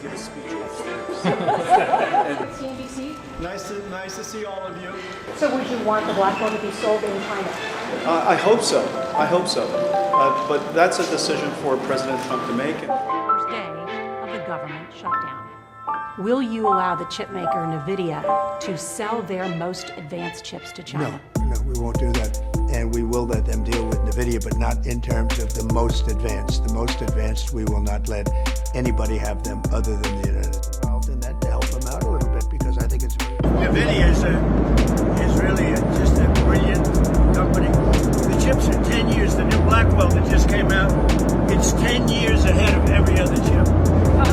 give a speech upstairs. CNBC? Nice to see all of you. So would you want the Blackwell to be sold in China? I hope so. But that's a decision for President Trump to make. First day of the government shutdown. Will you allow the chipmaker NVIDIA to sell their most advanced chips to China? No, we won't do that. And we will let them deal with NVIDIA, but not in terms of the most advanced. The most advanced, we will not let anybody have them other than the United States involved in that to help them out a little bit because I think it's... NVIDIA is really just a brilliant company. The chips are 10 years. The new Blackwell that just came out, it's 10 years ahead of every other chip.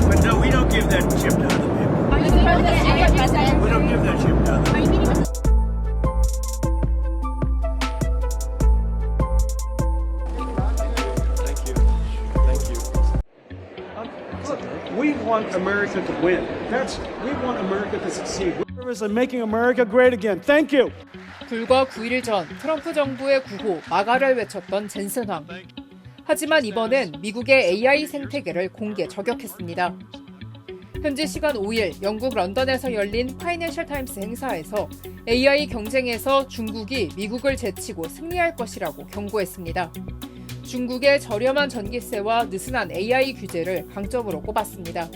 But no, we don't give that chip to other people. We don't give that chip to other people. Thank you. Look, we want America to win. We want America to succeed. We're making America great again. Thank you. 불과 9일 전 트럼프 정부의 구호 마가를 외쳤던 젠슨 황. 하지만 이번엔 미국의 AI 생태계를 공개 저격했습니다. 현지 시간 5일 영국 런던에서 열린 파이낸셜 타임스 행사에서 AI 경쟁에서 중국이 미국을 제치고 승리할 것이라고 경고했습니다. 중국의 저렴한 전기세와 느슨한 AI 규제를 강점으로 꼽았습니다.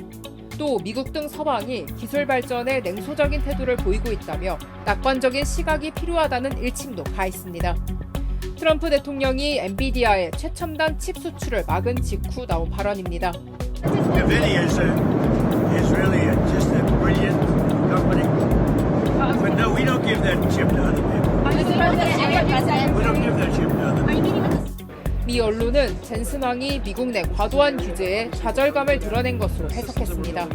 또 미국 등 서방이 기술 발전에 냉소적인 태도를 보이고 있다며 낙관적인 시각이 필요하다는 일침도 가했습니다. 트럼프 대통령이 엔비디아의 최첨단 칩 수출을 막은 직후 나온 발언입니다. NVIDIA is really just a brilliant company. But no, we don't give that chip to other people. We don't give that chip to other people. 미 언론은 젠슨 황이 미국 내 과도한 규제에 좌절감을 드러낸 것으로 해석했습니다.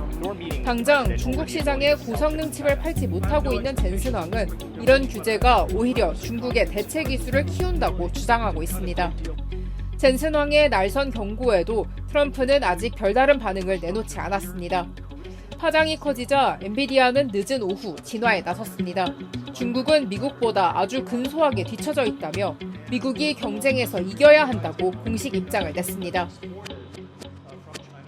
당장 중국 시장에 고성능 칩을 팔지 못하고 있는 젠슨 황은 이런 규제가 오히려 중국의 대체 기술을 키운다고 주장하고 있습니다. 젠슨 황의 날선 경고에도 트럼프는 아직 별다른 반응을 내놓지 않았습니다. 파장이 커지자 엔비디아는 늦은 오후 진화에 나섰습니다. 중국은 미국보다 아주 근소하게 뒤처져 있다며 미국이 경쟁에서 이겨야 한다고 공식 입장을 냈습니다.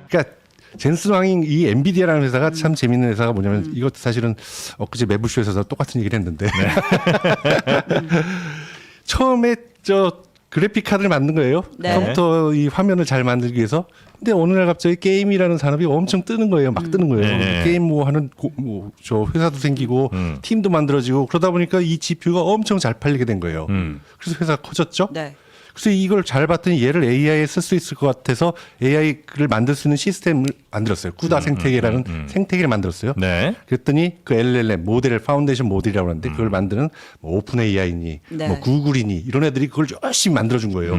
그러니까 젠슨 황이 이 엔비디아라는 회사가 참 재밌는 회사가 뭐냐면 이것도 사실은 엊그제 매부쇼에서 똑같은 얘기를 했는데 처음에 그래픽 카드를 만든 거예요. 네. 컴퓨터 이 화면을 잘 만들기 위해서. 근데 어느 날 갑자기 게임이라는 산업이 엄청 뜨는 거예요. 막 뜨는 거예요. 네. 게임 뭐 하는 저 회사도 생기고 팀도 만들어지고 그러다 보니까 이 GPU가 엄청 잘 팔리게 된 거예요. 그래서 회사가 커졌죠. 네. 그래서 이걸 잘 봤더니 얘를 AI에 쓸 수 있을 것 같아서 AI를 만들 수 있는 시스템을 만들었어요. 쿠다 생태계라는 생태계를 만들었어요. 네. 그랬더니 그 LLM 모델을 파운데이션 모델이라고 하는데 그걸 만드는 뭐 오픈 AI니 네. 뭐 구글이니 이런 애들이 그걸 열심히 만들어준 거예요.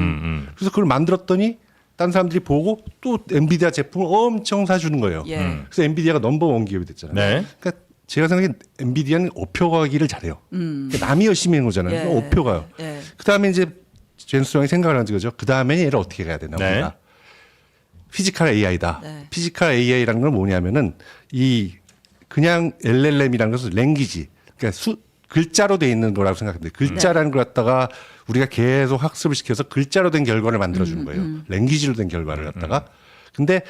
그래서 그걸 만들었더니 딴 사람들이 보고 또 엔비디아 제품을 엄청 사주는 거예요. 예. 그래서 엔비디아가 넘버원 기업이 됐잖아요. 네. 그러니까 제가 생각엔 엔비디아는 오표가기를 잘해요. 그러니까 남이 열심히 하는 거잖아요. 예. 오표가요. 예. 그다음에 이제 젠슨 황이 생각을 한 거죠. 그다음에 얘를 어떻게 가야 되나 네. 우리가. 피지컬 AI다. 네. 피지컬 AI라는 건 뭐냐면은 이 그냥 LLM이라는 것은 랭귀지. 그러니까 글자로 돼 있는 거라고 생각합니다. 글자라는 걸 갖다가 우리가 계속 학습을 시켜서 글자로 된 결과를 만들어 주는 거예요. 랭귀지로 된 결과를 갖다가. 근데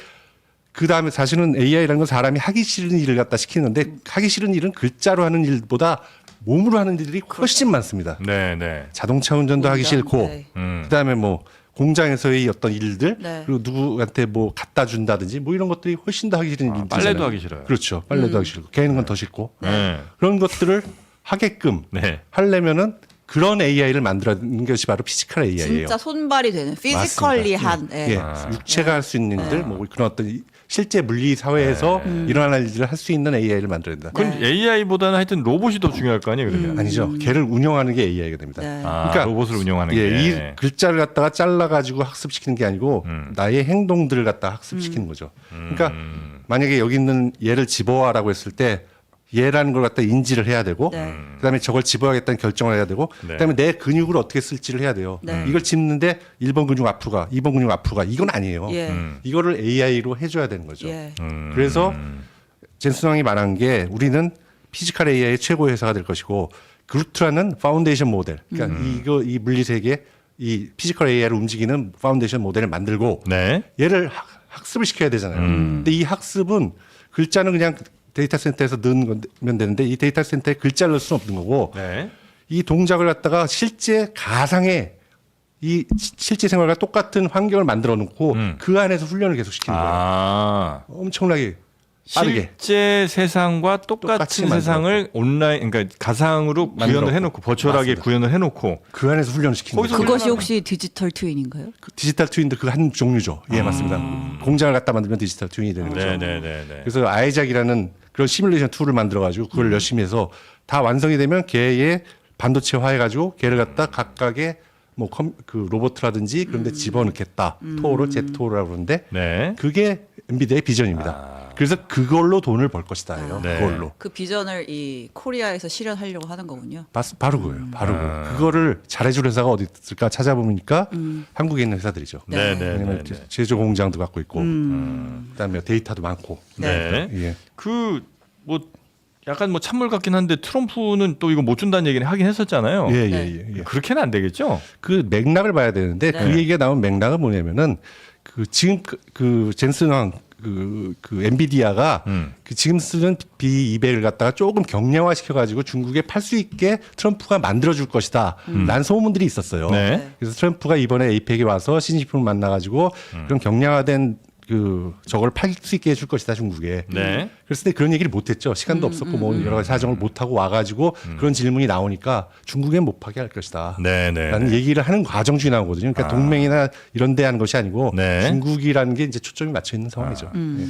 그다음에 사실은 AI라는 건 사람이 하기 싫은 일을 갖다 시키는데 하기 싫은 일은 글자로 하는 일보다 몸으로 하는 일들이 훨씬 많습니다. 네, 네. 자동차 운전도 하기 싫고 네. 그다음에 뭐 공장에서의 어떤 일들 네. 그리고 누구한테 뭐 갖다 준다든지 뭐 이런 것들이 훨씬 더 하기 싫은 일들이잖아요. 빨래도 하기 싫어요. 그렇죠. 빨래도 하기 싫고 개는 건 더 싫고 네. 그런 것들을 하게끔 네. 하려면은 그런 AI를 만들어낸 것이 바로 피지컬 AI예요. 진짜 손발이 되는 피지컬리한. 예, 육체가 할 수 있는 일들, 뭐 그런 어떤 실제 물리 사회에서 일어날 일을 할 수 있는 AI를 만들어낸다. 그건 AI보다는 하여튼 로봇이 더 중요할 거 아니에요, 그러면? 아니죠. 걔를 운영하는 게 AI가 됩니다. 네. 아, 그러니까 로봇을 운영하는 예, 게. 이 글자를 갖다가 잘라가지고 학습시키는 게 아니고 나의 행동들을 갖다가 학습시키는 거죠. 그러니까 만약에 여기 있는 얘를 집어와라고 했을 때 얘라는 걸 갖다 인지를 해야 되고 네. 그다음에 저걸 집어야겠다는 결정을 해야 되고 네. 그다음에 내 근육을 어떻게 쓸지를 해야 돼요. 네. 이걸 짚는데 1번 근육 앞으로 가, 2번 근육 앞으로 가 이건 아니에요. 예. 이거를 AI로 해줘야 되는 거죠. 예. 그래서 젠슨 황이 말한 게 우리는 피지컬 AI의 최고 회사가 될 것이고 그루트라는 파운데이션 모델. 그러니까 이 물리 세계 이 피지컬 AI를 움직이는 파운데이션 모델을 만들고 네. 얘를 학습을 시켜야 되잖아요. 근데 이 학습은 글자는 그냥 데이터 센터에서 넣으면 되는데 이 데이터 센터에 글자를 넣을 수는 없는 거고 네. 이 동작을 갖다가 실제 가상의 이 실제 생활과 똑같은 환경을 만들어 놓고 그 안에서 훈련을 계속 시키는 거예요. 아. 엄청나게 빠르게. 실제 세상과 똑같이 똑같은 세상을 온라인, 그러니까 가상으로 구현을 만들었고. 해놓고 버추얼하게 맞습니다. 구현을 해놓고 그 안에서 훈련을 시키는 거기서 거예요. 그것이 혹시 디지털 트윈인가요? 그 디지털 트윈도 그 한 종류죠. 예, 맞습니다. 공장을 갖다 만들면 디지털 트윈이 되는 거죠. 네네네. 그래서 아이작이라는 그런 시뮬레이션 툴을 만들어가지고 그걸 열심히 해서 다 완성이 되면 걔의 반도체화해가지고 걔를 갖다 각각의 뭐 그 로봇이라든지 그런데 집어넣겠다. 토오로 제토오라고 그러는데 네. 그게 엔비디아의 비전입니다. 그래서 그걸로 돈을 벌 것이다예요. 네. 그걸로. 그 비전을 이 코리아에서 실현하려고 하는 거군요. 바로 그거예요. 바로 그거. 그거를 잘해줄 회사가 어디 있을까 찾아보니까 한국에 있는 회사들이죠. 왜냐면 네네네. 제조 공장도 갖고 있고, 그다음에 데이터도 많고. 네. 예. 그 뭐 약간 뭐 찬물 같긴 한데 트럼프는 또 이거 못 준다는 얘기는 하긴 했었잖아요. 예, 네. 예, 예. 그렇게는 안 되겠죠? 그 맥락을 봐야 되는데 네. 그 얘기가 나온 맥락은 뭐냐면은 그 지금 그 젠슨왕 그 엔비디아가 그 지금 쓰는 B200을 갖다가 조금 경량화 시켜가지고 중국에 팔 수 있게 트럼프가 만들어줄 것이다. 라는 소문들이 있었어요. 네. 그래서 트럼프가 이번에 에이펙에 와서 시진핑을 만나가지고 그런 경량화된 그 저걸 팔 수 있게 해줄 것이다 중국에. 네. 그랬을 때 그런 얘기를 못했죠. 시간도 없었고 뭐 여러 가지 사정을 못하고 와가지고 그런 질문이 나오니까 중국엔 못 파게 할 것이다. 네네. 라는 얘기를 하는 과정 중에 나오거든요. 그러니까 동맹이나 이런 데 하는 것이 아니고 네. 중국이라는 게 이제 초점이 맞춰 있는 상황이죠. 예.